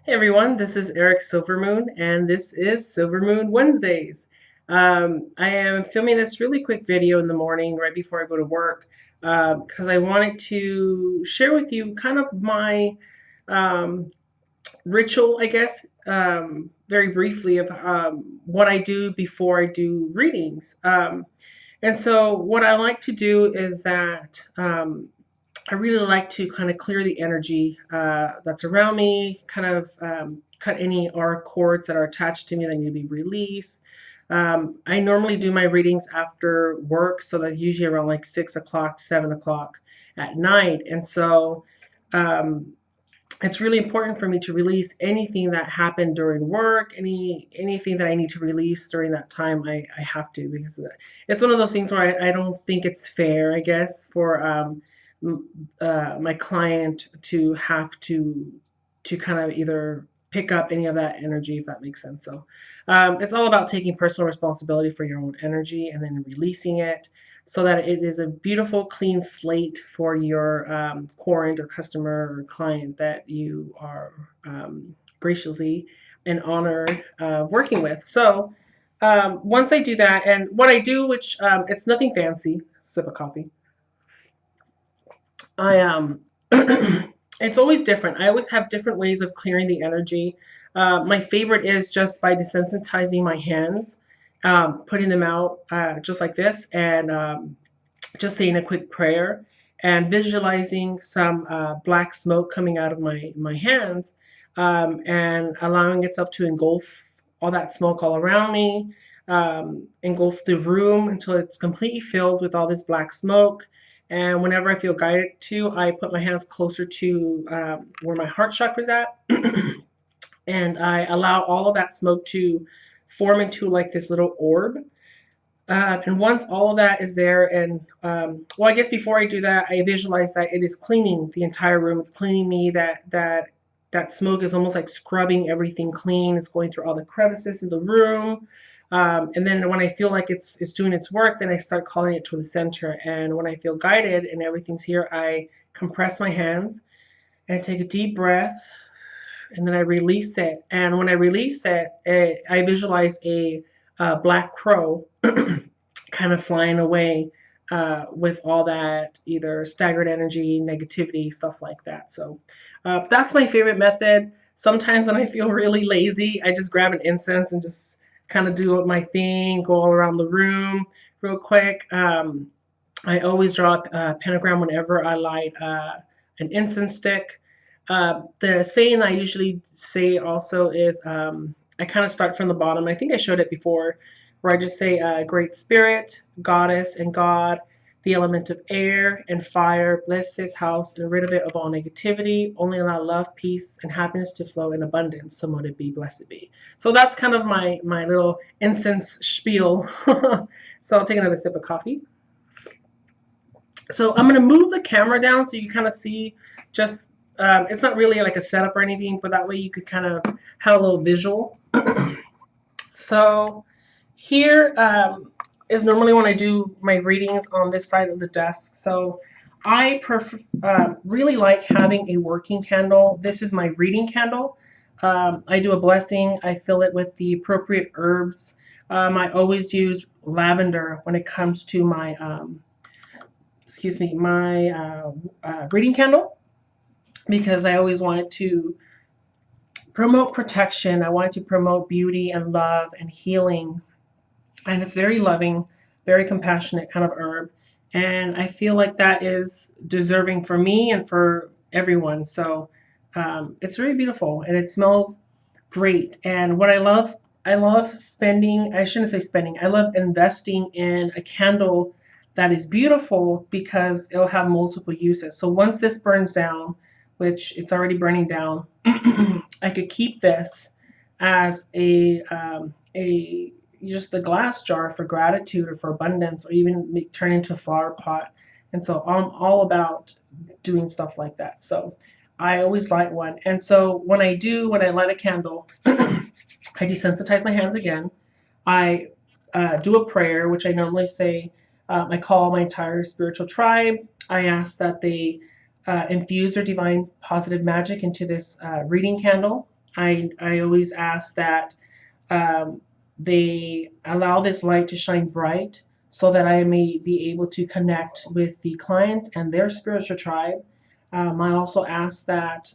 Hey everyone, this is Eric Silvermoon, and this is Silvermoon Wednesdays. I am filming this really quick video in the morning right before I go to work because I wanted to share with you kind of my um, ritual, I guess, very briefly of what I do before I do readings. And so, what I like to do is that I really like to kind of clear the energy that's around me, kind of cut any aura cords that are attached to me that need to be released. I normally do my readings after work, so that's usually around like 6 o'clock, 7 o'clock at night. And so um, it's really important for me to release anything that happened during work, anything that I need to release during that time. I have to because it's one of those things where I don't think it's fair, I guess, for my client to have to kind of either pick up any of that energy, if that makes sense. So it's all about taking personal responsibility for your own energy and then releasing it so that it is a beautiful, clean slate for your client or customer or client that you are graciously and honored working with. So once I do that, and what I do, which it's nothing fancy, sip of coffee. I it's always different. I always have different ways of clearing the energy. My favorite is just by desensitizing my hands, putting them out just like this, and just saying a quick prayer and visualizing some black smoke coming out of my hands, and allowing itself to engulf all that smoke all around me, engulf the room until it's completely filled with all this black smoke. And whenever I feel guided to, I put my hands closer to where my heart chakra is at, and I allow all of that smoke to form into like this little orb. And once all of that is there, and well, I guess before I do that, I visualize that it is cleaning the entire room. It's cleaning me. That smoke is almost like scrubbing everything clean. It's going through all the crevices in the room. And then when I feel like it's doing its work, then I start calling it to the center. And when I feel guided and everything's here, I compress my hands and take a deep breath, and then I release it. And when I release it, I visualize a black crow kind of flying away with all that either staggered energy, negativity, stuff like that. So that's my favorite method. Sometimes when I feel really lazy, I just grab an incense and just kind of do my thing, go all around the room real quick. I always draw a pentagram whenever I light an incense stick. The saying I usually say also is I kind of start from the bottom. I think I showed it before, where I just say, Great Spirit, Goddess, and God, the element of air and fire, bless this house and rid of it of all negativity. Only allow love, peace, and happiness to flow in abundance. So mote it be, blessed be. So that's kind of my little incense spiel. So I'll take another sip of coffee. So I'm going to move the camera down so you kind of see just, it's not really like a setup or anything, but that way you could kind of have a little visual. So here is normally when I do my readings on this side of the desk. So I really like having a working candle. This is my reading candle. I do a blessing. I fill it with the appropriate herbs. I always use lavender when it comes to my reading candle, because I always wanted to promote protection. I wanted to promote beauty and love and healing. And it's very loving, very compassionate kind of herb. And I feel like that is deserving for me and for everyone. So it's really beautiful and it smells great. And what I love spending, I shouldn't say spending, I love investing in a candle that is beautiful because it'll have multiple uses. So once this burns down, which it's already burning down, I could keep this as a just a glass jar for gratitude or for abundance, or even turn into a flower pot. And so I'm all about doing stuff like that. So I always light one. And so when I light a candle, I desensitize my hands again. I do a prayer, which I normally say, I call my entire spiritual tribe. I ask that they infuse their divine positive magic into this reading candle. I always ask that um, they allow this light to shine bright so that I may be able to connect with the client and their spiritual tribe. I also ask that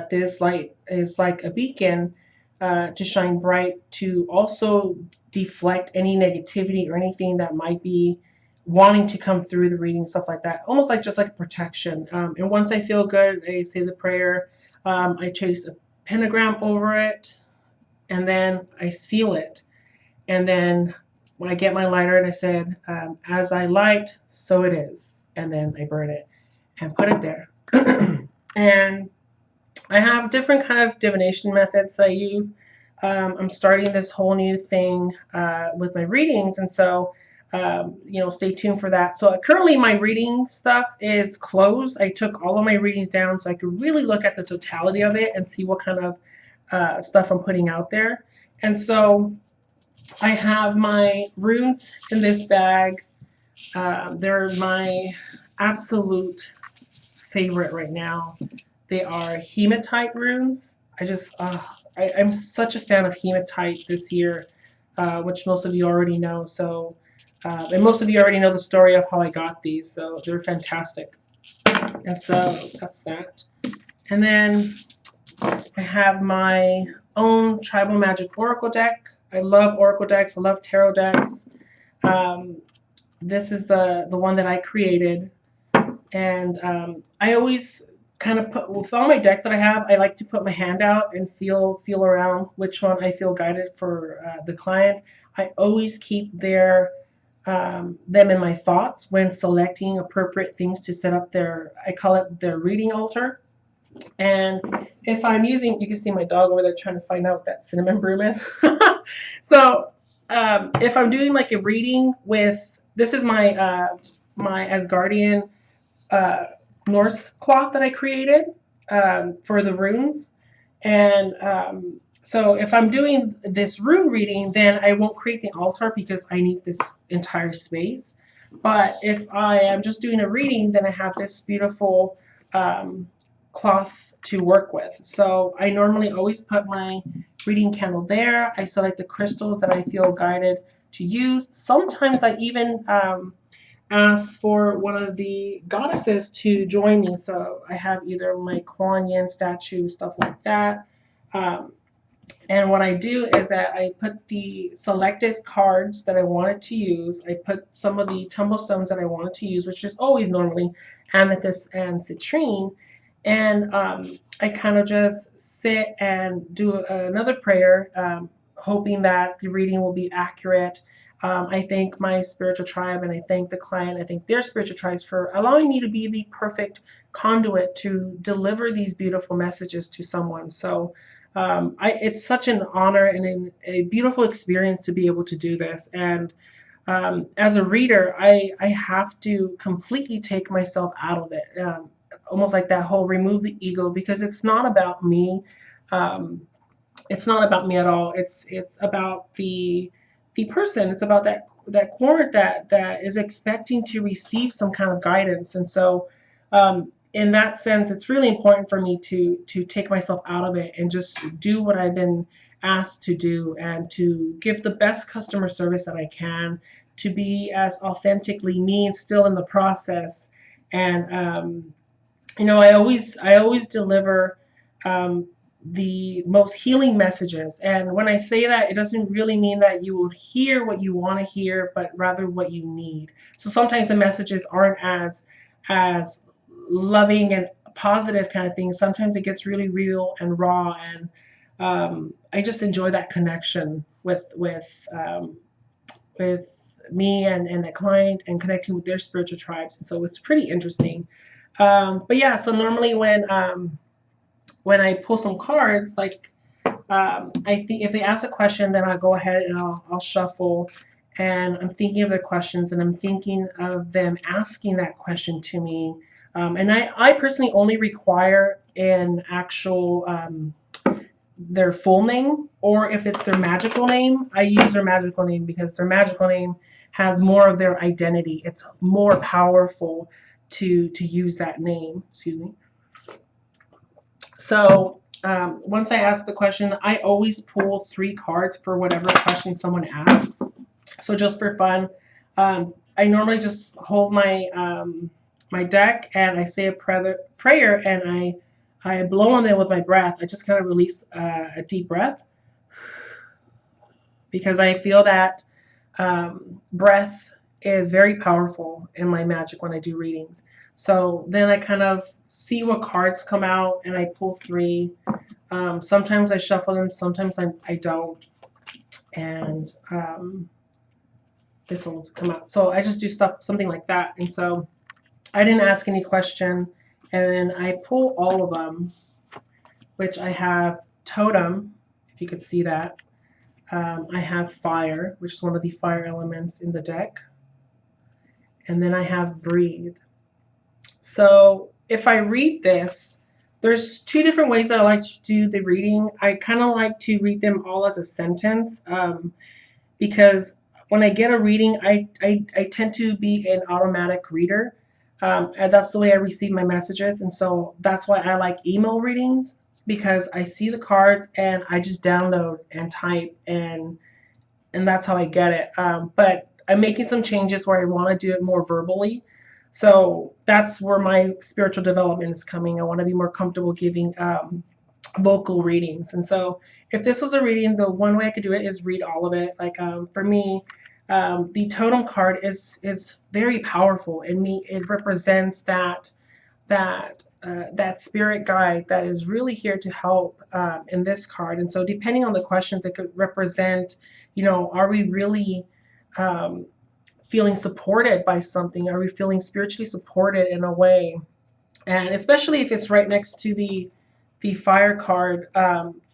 this light is like a beacon to shine bright to also deflect any negativity or anything that might be wanting to come through the reading, stuff like that. Almost like just like protection. And once I feel good, I say the prayer. I trace a pentagram over it, and then I seal it. And then when I get my lighter and I said, as I light, so it is. And then I burn it and put it there. And I have different kind of divination methods that I use. I'm starting this whole new thing with my readings, and so stay tuned for that. So currently, my reading stuff is closed. I took all of my readings down so I could really look at the totality of it and see what kind of stuff I'm putting out there. And so I have my runes in this bag. They're my absolute favorite right now. They are hematite runes. I'm such a fan of hematite this year, which most of you already know. So, and most of you already know the story of how I got these. So they're fantastic. And so that's that. And then I have my own Tribal Magic Oracle deck. I love Oracle decks. I love tarot decks. This is the one that I created. And I always kind of put, with all my decks that I have, I like to put my hand out and feel around which one I feel guided for the client. I always keep them in my thoughts when selecting appropriate things to set up I call it their reading altar. And if I'm using, you can see my dog over there trying to find out what that cinnamon broom is. So if I'm doing like a reading with, this is my my Asgardian Norse cloth that I created for the runes. And so if I'm doing this rune reading, then I won't create the altar because I need this entire space. But if I am just doing a reading, then I have this beautiful cloth to work with. So I normally always put my reading candle there. I select the crystals that I feel guided to use. Sometimes I even ask for one of the goddesses to join me. So I have either my Kuan Yin statue, stuff like that. And what I do is that I put the selected cards that I wanted to use. I put some of the tumble stones that I wanted to use, which is always normally amethyst and citrine. And I kind of just sit and do another prayer, hoping that the reading will be accurate. I thank my spiritual tribe and I thank the client. I thank their spiritual tribes for allowing me to be the perfect conduit to deliver these beautiful messages to someone. So it's such an honor and a beautiful experience to be able to do this. And as a reader, I have to completely take myself out of it. Almost like that whole remove the ego, because it's not about me. It's not about me at all. It's about the person. It's about that court that is expecting to receive some kind of guidance. And so in that sense, it's really important for me to take myself out of it and just do what I've been asked to do and to give the best customer service that I can, to be as authentically me and still in the process. And I always deliver the most healing messages. And when I say that, it doesn't really mean that you will hear what you want to hear, but rather what you need. So sometimes the messages aren't as loving and positive kind of things. Sometimes it gets really real and raw, and I just enjoy that connection with me and the client and connecting with their spiritual tribes. And so it's pretty interesting. But yeah, so normally when I pull some cards, like I think if they ask a question, then I'll go ahead and I'll shuffle, and I'm thinking of their questions and I'm thinking of them asking that question to me. And I personally only require an actual their full name, or if it's their magical name, I use their magical name because their magical name has more of their identity. It's more powerful to use that name. Excuse me. So Once I ask the question, I always pull 3 cards for whatever question someone asks. So just for fun, I normally just hold my deck and I say a prayer and I blow on it with my breath. I just kind of release a deep breath because I feel that breath is very powerful in my magic when I do readings. So then I kind of see what cards come out and I pull 3. Sometimes I shuffle them, sometimes I don't. And this one will come out. So I just do something like that. And so I didn't ask any question. And then I pull all of them, which I have totem, if you could see that. I have fire, which is one of the fire elements in the deck. And then I have breathe. So if I read this, there's 2 different ways that I like to do the reading. I kind of like to read them all as a sentence because when I get a reading, I tend to be an automatic reader. And that's the way I receive my messages. And so that's why I like email readings, because I see the cards and I just download and type and that's how I get it. But I'm making some changes where I want to do it more verbally. So that's where my spiritual development is coming. I want to be more comfortable giving vocal readings. And so if this was a reading, the one way I could do it is read all of it. Like for me, the totem card is very powerful. And me, it represents that spirit guide that is really here to help in this card. And so depending on the questions, it could represent, are we really um, feeling supported by something? Are we feeling spiritually supported in a way? And especially if it's right next to the fire card,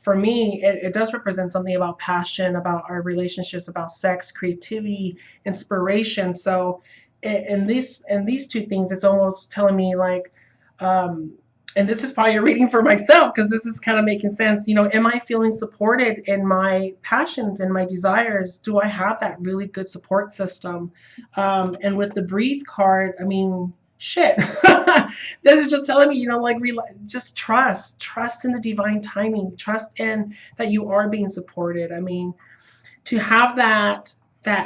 for me, it does represent something about passion, about our relationships, about sex, creativity, inspiration. So in these 2 things, it's almost telling me like, um, and this is probably a reading for myself because this is kind of making sense. Am I feeling supported in my passions and my desires? Do I have that really good support system? And with the breathe card, I mean, shit. This is just telling me, like, just trust in the divine timing, trust in that you are being supported. I mean, to have that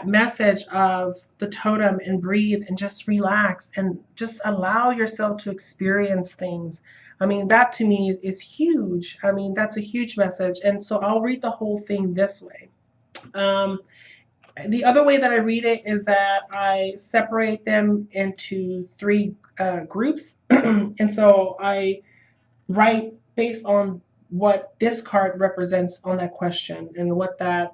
message of the totem and breathe and just relax and just allow yourself to experience things. I mean, that to me is huge. I mean, that's a huge message. And so I'll read the whole thing this way. Um, the other way that I read it is that I separate them into 3 groups. And so I write based on what this card represents on that question and what that,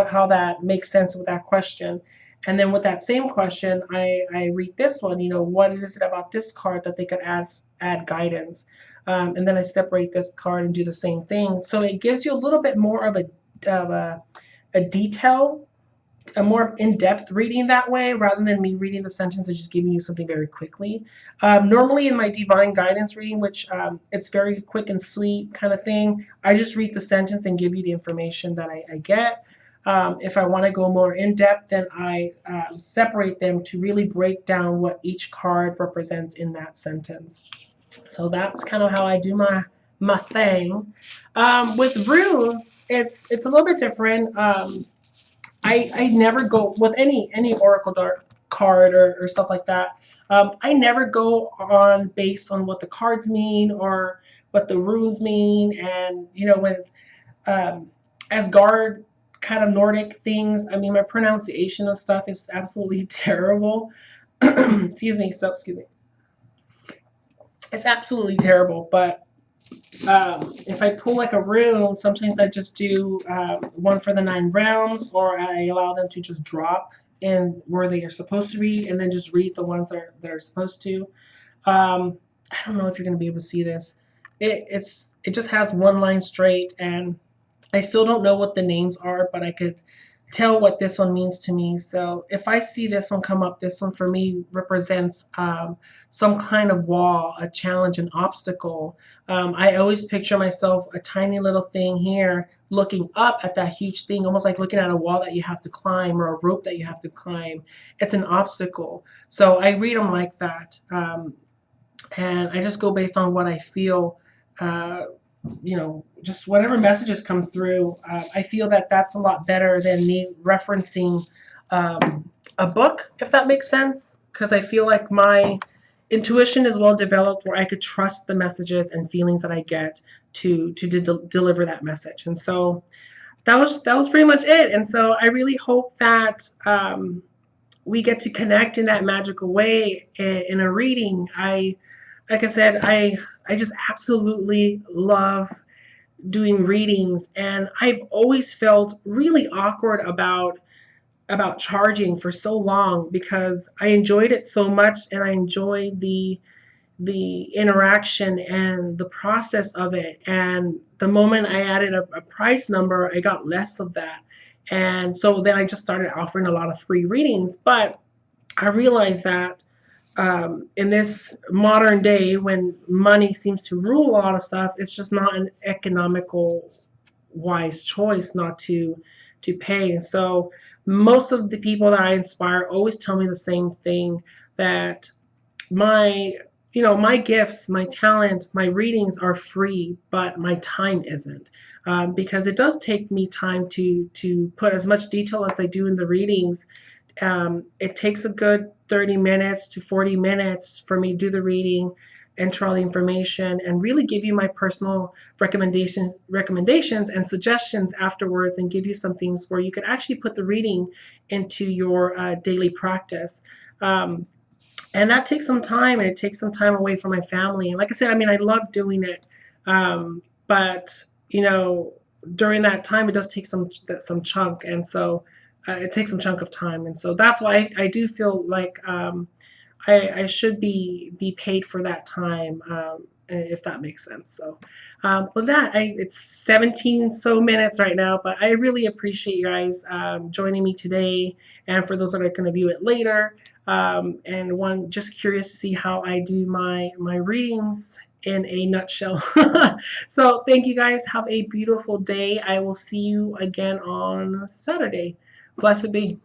how that makes sense with that question. And then with that same question, I read this one, what is it about this card that they could add guidance? And then I separate this card and do the same thing. So it gives you a little bit more of a detail, a more in-depth reading that way, rather than me reading the sentence and just giving you something very quickly. Normally in my divine guidance reading, which it's very quick and sweet kind of thing, I just read the sentence and give you the information that I get. If I want to go more in-depth, then I separate them to really break down what each card represents in that sentence. So that's kind of how I do my thing. With runes, it's a little bit different. I never go with any Oracle Dark card or stuff like that. I never go on based on what the cards mean or what the runes mean. And when Asgard kind of Nordic things, I mean, my pronunciation of stuff is absolutely terrible. Excuse me. It's absolutely terrible. But if I pull like a rune, sometimes I just do one for the 9 realms, or I allow them to just drop in where they are supposed to be, and then just read the ones that are supposed to. I don't know if you're going to be able to see this. It just has one line straight, and I still don't know what the names are, but I could tell what this one means to me. So if I see this one come up, this one for me represents some kind of wall, a challenge, an obstacle. I always picture myself a tiny little thing here looking up at that huge thing, almost like looking at a wall that you have to climb or a rope that you have to climb. It's an obstacle. So I read them like that. And I just go based on what I feel. just whatever messages come through. I feel that that's a lot better than me referencing a book, if that makes sense, because I feel like my intuition is well developed where I could trust the messages and feelings that I get to deliver that message. And so that was pretty much it. And so I really hope that we get to connect in that magical way in a reading. Like I said, I just absolutely love doing readings, and I've always felt really awkward about charging for so long because I enjoyed it so much, and I enjoyed the interaction and the process of it. And the moment I added a price number, I got less of that. And so then I just started offering a lot of free readings. But I realized that in this modern day when money seems to rule a lot of stuff, it's just not an economical wise choice not to pay. And so most of the people that I inspire always tell me the same thing, that my my gifts, my talent, my readings are free, but my time isn't, because it does take me time to put as much detail as I do in the readings. It takes a good 30 minutes to 40 minutes for me to do the reading, enter all the information, and really give you my personal recommendations and suggestions afterwards, and give you some things where you can actually put the reading into your daily practice. And that takes some time, and it takes some time away from my family. And like I said, I mean, I love doing it, but during that time, it does take some chunk, and so it takes some chunk of time, and so that's why I do feel like I should be paid for that time, if that makes sense. So with that, it's 17 so minutes right now, but I really appreciate you guys joining me today, and for those that are going to view it later, and one just curious to see how I do my readings in a nutshell. So thank you guys. Have a beautiful day. I will see you again on Saturday. Blessed be.